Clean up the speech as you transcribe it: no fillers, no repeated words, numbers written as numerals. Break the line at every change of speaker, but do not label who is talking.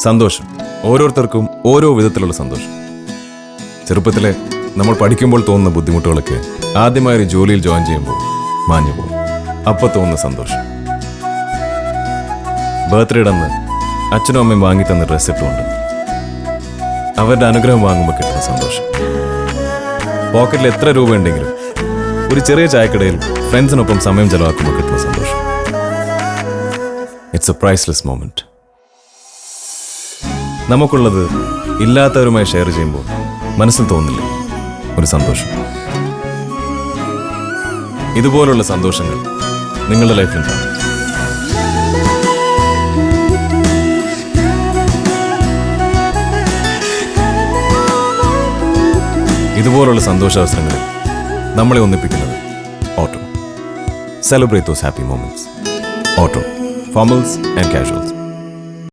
സന്തോഷം. ഓരോരുത്തർക്കും ഓരോ വിധത്തിലുള്ള സന്തോഷം. ചെറുപ്പത്തിലെ നമ്മൾ പഠിക്കുമ്പോൾ തോന്നുന്ന ബുദ്ധിമുട്ടുകളൊക്കെ ആദ്യമായി ഒരു ജോലിയിൽ ജോയിൻ ചെയ്യുമ്പോൾ മാഞ്ഞു പോകും. അപ്പോൾ തോന്നുന്ന സന്തോഷം. ബർത്ത്ഡേയുടെ അന്ന് അച്ഛനും അമ്മയും വാങ്ങി തന്ന ഡ്രസ്സ് ഇട്ടുകൊണ്ട് അവരുടെ അനുഗ്രഹം വാങ്ങുമ്പോൾ കിട്ടുന്ന സന്തോഷം. പോക്കറ്റിൽ എത്ര രൂപ ഉണ്ടെങ്കിലും ഒരു ചെറിയ ചായക്കടയിൽ ഫ്രണ്ട്സിനൊപ്പം സമയം ചെലവാക്കുമ്പോൾ കിട്ടുന്ന സന്തോഷം. It's A priceless moment. നമുക്കുള്ളത് ഇല്ലാത്തവരുമായി ഷെയർ ചെയ്യുമ്പോൾ മനസ്സിൽ തോന്നില്ലേ ഒരു സന്തോഷം? ഇതുപോലുള്ള സന്തോഷങ്ങൾ നിങ്ങളുടെ ലൈഫിലുണ്ടാകും. ഇതുപോലുള്ള സന്തോഷാവസരങ്ങളിൽ നമ്മളെ ഒന്നിപ്പിക്കുന്നത് Otto. Celebrate those happy moments. Otto, formals and casuals.